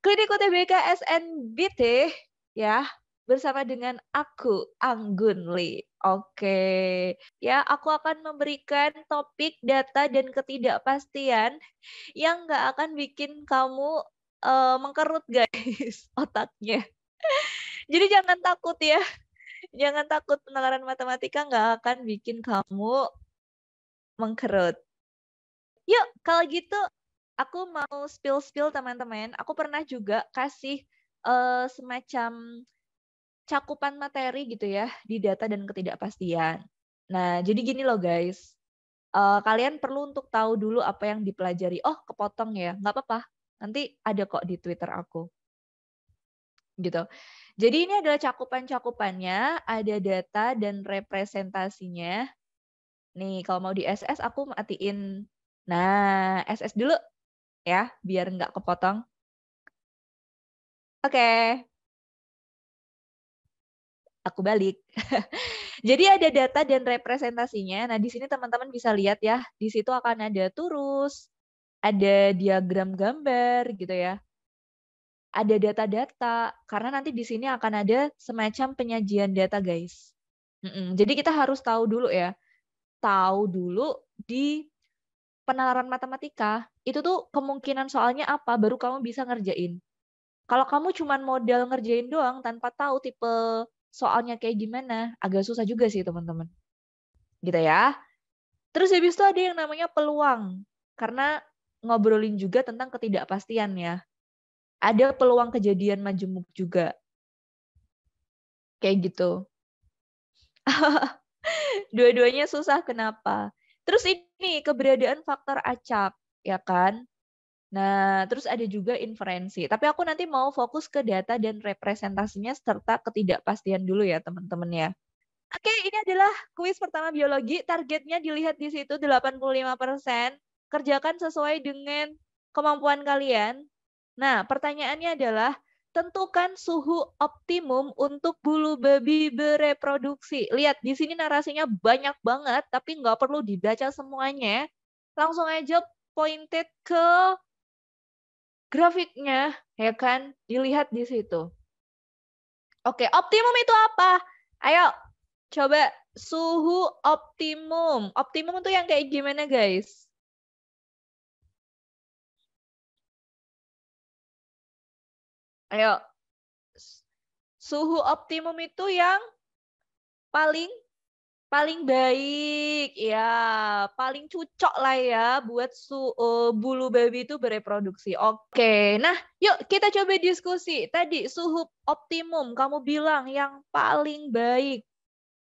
Klinik UTBK SNBT ya, bersama dengan aku Anggun Lee. Oke, ya aku akan memberikan topik data dan ketidakpastian yang nggak akan bikin kamu mengkerut guys otaknya. Jadi jangan takut ya, jangan takut penalaran matematika nggak akan bikin kamu mengkerut. Yuk, kalau gitu aku mau spill teman-teman. Aku pernah juga kasih semacam cakupan materi gitu ya di data dan ketidakpastian. Nah, jadi gini loh guys. Kalian perlu untuk tahu dulu apa yang dipelajari. Oh, kepotong ya. Nggak apa-apa. Nanti ada kok di Twitter aku. Gitu. Jadi ini adalah cakupan-cakupannya, ada data dan representasinya. Nih, kalau mau di SS aku matiin. Nah, SS dulu ya, biar nggak kepotong. Oke, aku balik. Jadi ada data dan representasinya. Nah, di sini teman-teman bisa lihat ya, di situ akan ada turus, ada diagram gambar gitu ya. Ada data-data, karena nanti di sini akan ada semacam penyajian data, guys. Jadi kita harus tahu dulu ya, tahu dulu di penalaran matematika, itu tuh kemungkinan soalnya apa, baru kamu bisa ngerjain. Kalau kamu cuma modal ngerjain doang tanpa tahu tipe soalnya kayak gimana, agak susah juga sih teman-teman. Gitu ya. Terus habis itu ada yang namanya peluang. Karena ngobrolin juga tentang ketidakpastian ya. Ada peluang kejadian majemuk juga. Kayak gitu. Dua-duanya susah kenapa? Terus ini keberadaan faktor acak, ya kan? Nah, terus ada juga inferensi. Tapi aku nanti mau fokus ke data dan representasinya serta ketidakpastian dulu ya, teman-teman ya. Oke, ini adalah kuis pertama biologi. Targetnya dilihat di situ 85%. Kerjakan sesuai dengan kemampuan kalian. Nah, pertanyaannya adalah tentukan suhu optimum untuk bulu babi bereproduksi. Lihat, di sini narasinya banyak banget, tapi nggak perlu dibaca semuanya. Langsung aja pointed ke grafiknya, ya kan? Dilihat di situ. Oke, optimum itu apa? Ayo, coba suhu optimum. Optimum itu yang kayak gimana, guys? Ayo, suhu optimum itu yang paling paling baik, ya, paling cocok lah ya buat bulu babi itu bereproduksi. Oke, nah yuk kita coba diskusi. Tadi suhu optimum kamu bilang yang paling baik,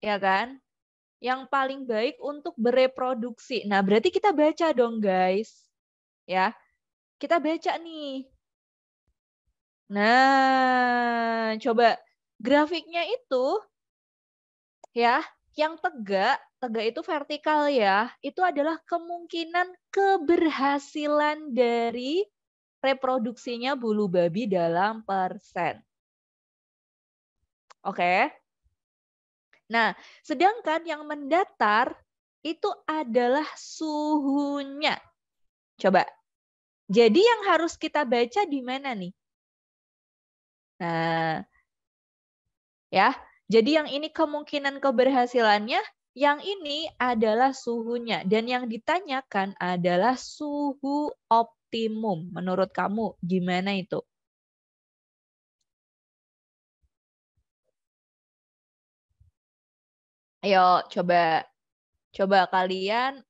ya kan? Yang paling baik untuk bereproduksi. Nah, berarti kita baca dong, guys. Ya, kita baca nih. Nah, coba grafiknya itu ya, yang tegak, tegak itu vertikal ya, itu adalah kemungkinan keberhasilan dari reproduksinya bulu babi dalam persen. Oke. Nah, sedangkan yang mendatar itu adalah suhunya. Coba. Jadi yang harus kita baca di mana nih? Nah, ya. Jadi yang ini kemungkinan keberhasilannya, yang ini adalah suhunya. Dan yang ditanyakan adalah suhu optimum. Menurut kamu gimana itu? Ayo coba kalian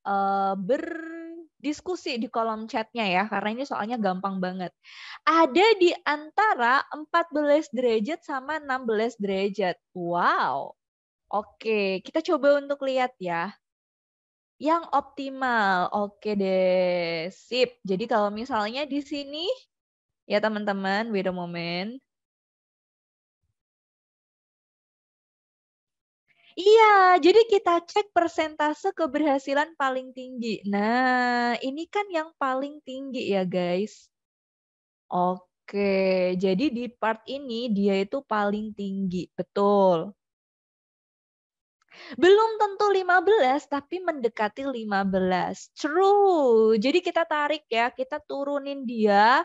berdiskusi di kolom chatnya ya, karena ini soalnya gampang banget. Ada di antara 14 derajat sama 16 derajat. Wow. Oke, kita coba untuk lihat ya. Yang optimal. Oke deh, sip. Jadi kalau misalnya di sini, ya teman-teman, wait a moment. Iya, jadi kita cek persentase keberhasilan paling tinggi. Nah, ini kan yang paling tinggi ya guys. Oke, jadi di part ini dia itu paling tinggi, betul. Belum tentu 15, tapi mendekati 15. True. Jadi kita tarik ya, kita turunin dia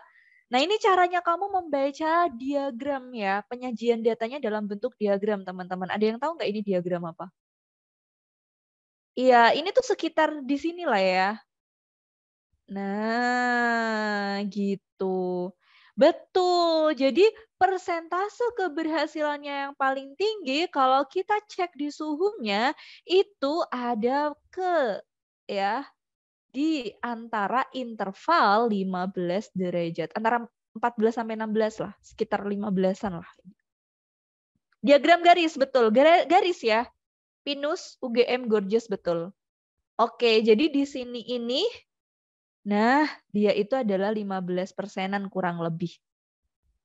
Nah, ini caranya kamu membaca diagram ya, penyajian datanya dalam bentuk diagram, teman-teman. Ada yang tahu nggak ini diagram apa? Iya, ini tuh sekitar di sini lah ya. Nah, gitu. Betul. Jadi persentase keberhasilannya yang paling tinggi kalau kita cek di suhunya itu ada ya di antara interval 15 derajat. Antara 14 sampai 16 lah, sekitar 15-an lah. Diagram garis, betul. Garis ya. Pinus, UGM, Gorgeous, betul. Oke, jadi di sini ini, nah dia itu adalah 15%-an kurang lebih.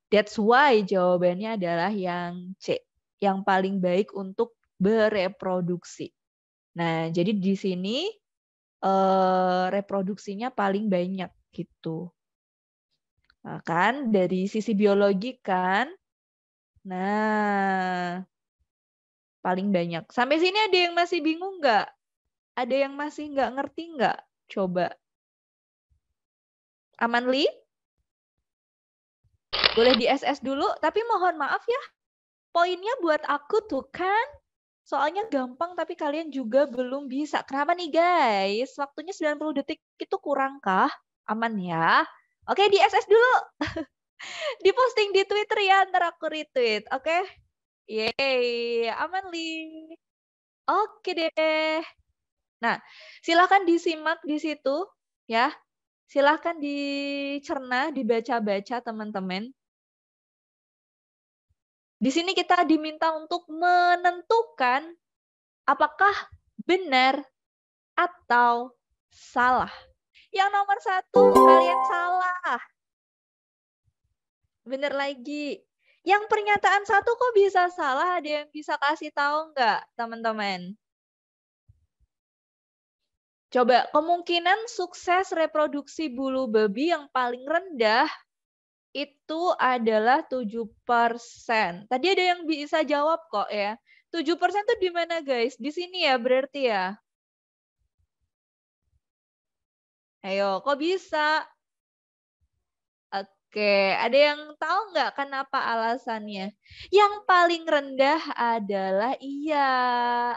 That's why jawabannya adalah yang C. Yang paling baik untuk bereproduksi. Nah, jadi di sini reproduksinya paling banyak gitu. Nah, kan dari sisi biologi kan, nah paling banyak. Sampai sini ada yang masih bingung nggak? Ada yang masih nggak ngerti nggak? Coba. Aman, Li? Boleh di SS dulu, tapi mohon maaf ya. Poinnya buat aku tuh kan. Soalnya gampang tapi kalian juga belum bisa. Kenapa nih guys? Waktunya 90 detik itu kurang kah? Aman ya? Oke, di SS dulu. Di posting di Twitter ya, ntar aku retweet. Oke? Yeay, aman Li. Oke deh. Nah, silahkan disimak di situ ya. Silahkan dicerna, dibaca-baca teman-teman. Di sini kita diminta untuk menentukan apakah benar atau salah. Yang nomor 1, kalian salah. Benar lagi. Yang pernyataan 1 kok bisa salah? Ada yang bisa kasih tahu nggak, teman-teman? Coba, kemungkinan sukses reproduksi bulu babi yang paling rendah itu adalah 7%. Tadi ada yang bisa jawab kok ya. 7% itu di mana guys? Di sini ya berarti ya. Ayo, kok bisa? Oke, ada yang tahu nggak kenapa alasannya? Yang paling rendah adalah iya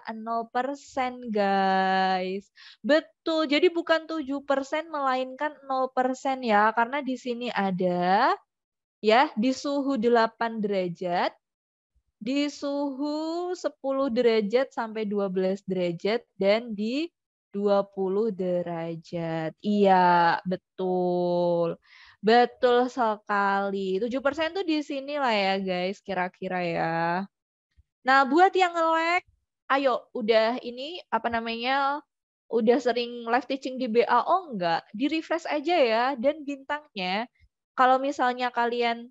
0% guys. Betul, jadi bukan 7% melainkan 0% ya. Karena di sini ada ya di suhu 8 derajat, di suhu 10 derajat sampai 12 derajat, dan di 20 derajat. Iya, betul. Betul sekali. 7% tuh di sini lah ya guys, kira-kira ya. Nah, buat yang nge-lag, ayo udah ini apa namanya? Udah sering live teaching di BAO enggak? Di-refresh aja ya, dan bintangnya kalau misalnya kalian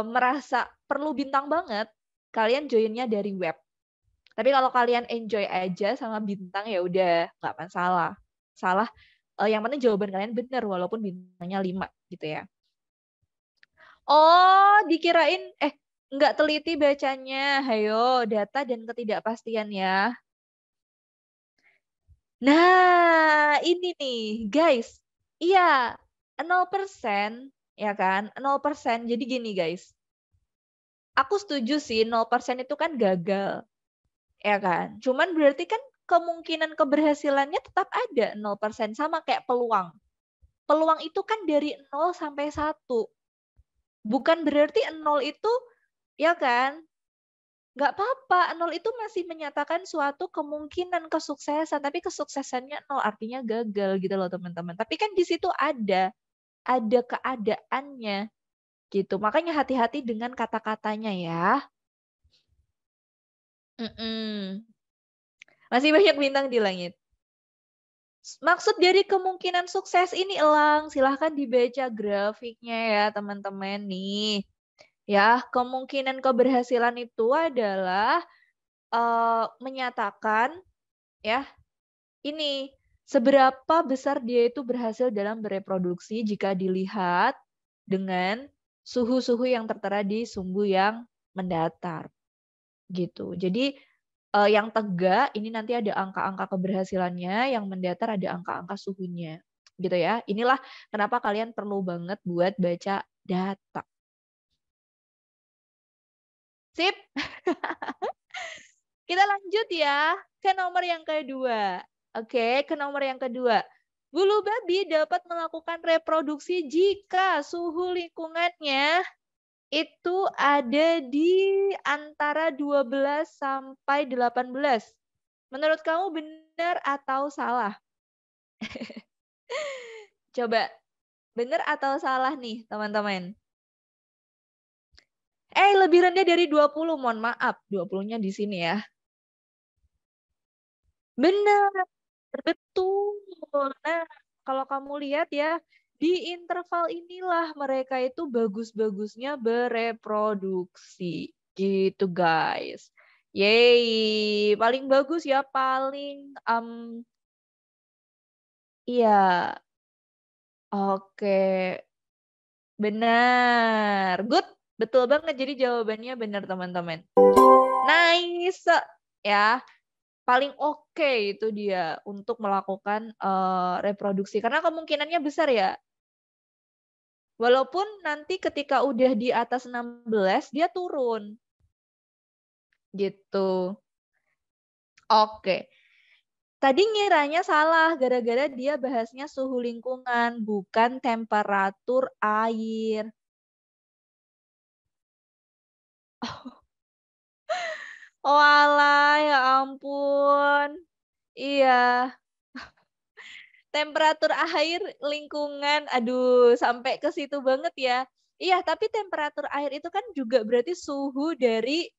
merasa perlu bintang banget, kalian joinnya dari web. Tapi kalau kalian enjoy aja sama bintang ya udah nggak masalah. Salah, yang penting jawaban kalian benar walaupun bintangnya 5 gitu ya. Oh, dikirain nggak teliti bacanya. Hayo, data dan ketidakpastian ya. Nah, ini nih, guys. Iya, 0% ya kan? 0%. Jadi gini, guys. Aku setuju sih 0% itu kan gagal. Ya kan? Cuman berarti kan kemungkinan keberhasilannya tetap ada 0%, sama kayak peluang. Peluang itu kan dari 0 sampai 1. Bukan berarti 0 itu ya kan? Nggak apa-apa, 0 itu masih menyatakan suatu kemungkinan kesuksesan, tapi kesuksesannya 0 artinya gagal gitu loh teman-teman. Tapi kan di situ ada keadaannya gitu. Makanya hati-hati dengan kata-katanya ya. Masih banyak bintang di langit. Maksud dari kemungkinan sukses ini Elang, silahkan dibaca grafiknya ya teman-teman nih. Ya, kemungkinan keberhasilan itu adalah menyatakan ya ini seberapa besar dia itu berhasil dalam bereproduksi jika dilihat dengan suhu-suhu yang tertera di sumbu yang mendatar gitu. Jadi yang tegak ini nanti ada angka-angka keberhasilannya, yang mendatar ada angka-angka suhunya. Gitu ya. Inilah kenapa kalian perlu banget buat baca data. Sip. Kita lanjut ya ke nomor yang kedua. Oke, ke nomor yang kedua. Bulu babi dapat melakukan reproduksi jika suhu lingkungannya itu ada di antara 12 sampai 18. Menurut kamu benar atau salah? Coba, benar atau salah nih teman-teman? Lebih rendah dari 20, mohon maaf. 20-nya di sini ya. Benar, betul. Nah, kalau kamu lihat ya, di interval inilah mereka itu bagus-bagusnya bereproduksi. Gitu guys. Yeay, paling bagus ya, paling iya. Oke, benar. Good, betul banget. Jadi jawabannya benar teman-teman. Nice ya. Paling oke itu dia untuk melakukan reproduksi karena kemungkinannya besar ya. Walaupun nanti ketika udah di atas 16 dia turun. Gitu. Oke. Tadi ngiranya salah gara-gara dia bahasnya suhu lingkungan bukan temperatur air. Oh alah, ya ampun. Iya. Temperatur air, lingkungan, aduh sampai ke situ banget ya. Iya, tapi temperatur air itu kan juga berarti suhu dari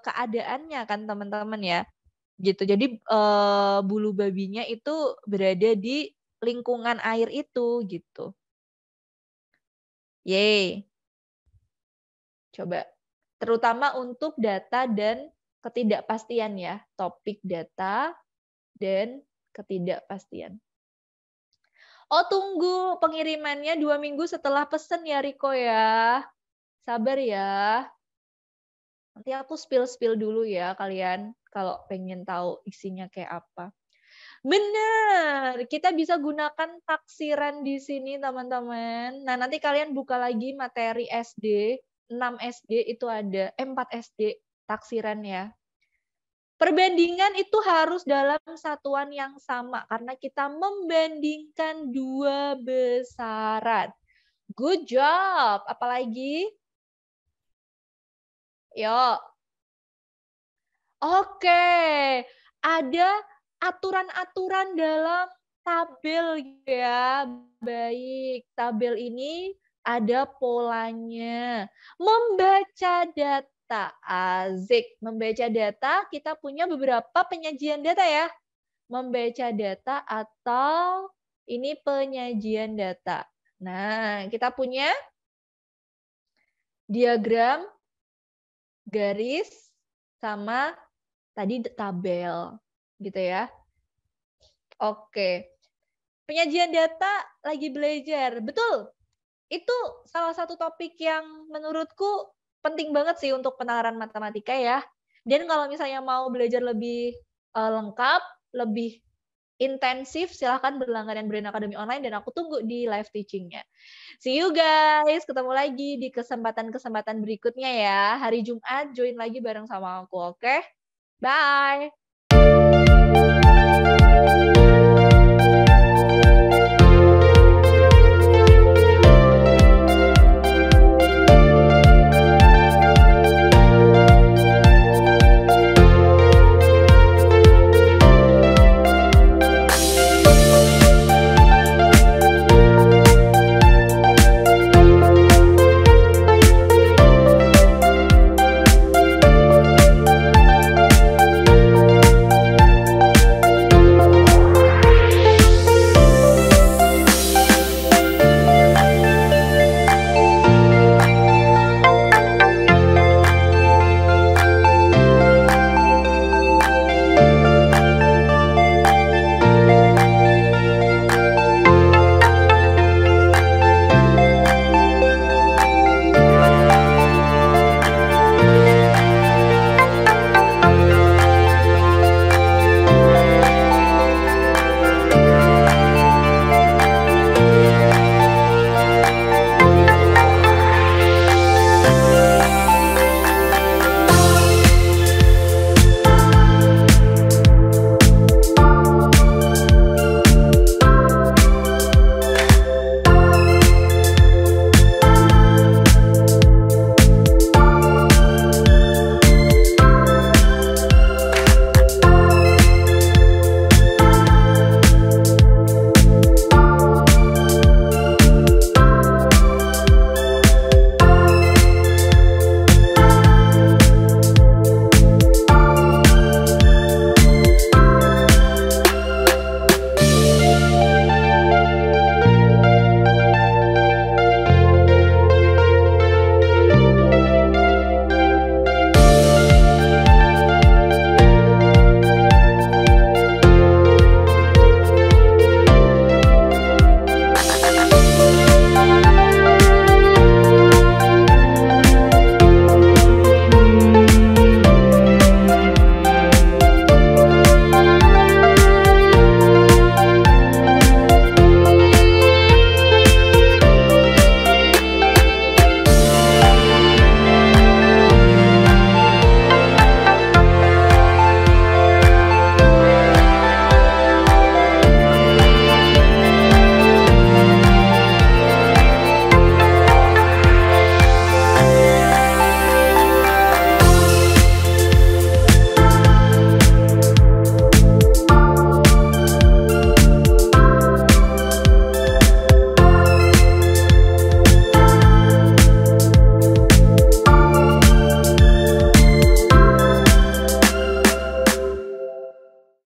keadaannya kan teman-teman ya. Gitu. Jadi bulu babinya itu berada di lingkungan air itu gitu. Yeay. Coba. Terutama untuk data dan ketidakpastian ya. Topik data dan ketidakpastian. Oh tunggu pengirimannya 2 minggu setelah pesen ya Riko ya. Sabar ya. Nanti aku spill dulu ya kalian kalau pengen tahu isinya kayak apa. Benar, kita bisa gunakan taksiran di sini teman-teman. Nah nanti kalian buka lagi materi SD, 6 SD itu ada, 4 SD taksiran ya. Perbandingan itu harus dalam satuan yang sama karena kita membandingkan dua besaran. Good job. Apalagi? Yuk. Oke. Ada aturan-aturan dalam tabel ya. Baik, tabel ini ada polanya. Membaca data. Azik, membaca data kita punya beberapa penyajian data ya. Membaca data atau ini penyajian data. Nah, kita punya diagram, garis, sama tadi tabel. Gitu ya. Oke. Penyajian data lagi belajar. Betul. Itu salah satu topik yang menurutku penting banget sih untuk penalaran matematika ya. Dan kalau misalnya mau belajar lebih lengkap, lebih intensif, silahkan berlangganan Brain Academy Online dan aku tunggu di live teachingnya. See you guys, ketemu lagi di kesempatan-kesempatan berikutnya ya. Hari Jumat join lagi bareng sama aku, oke? Bye!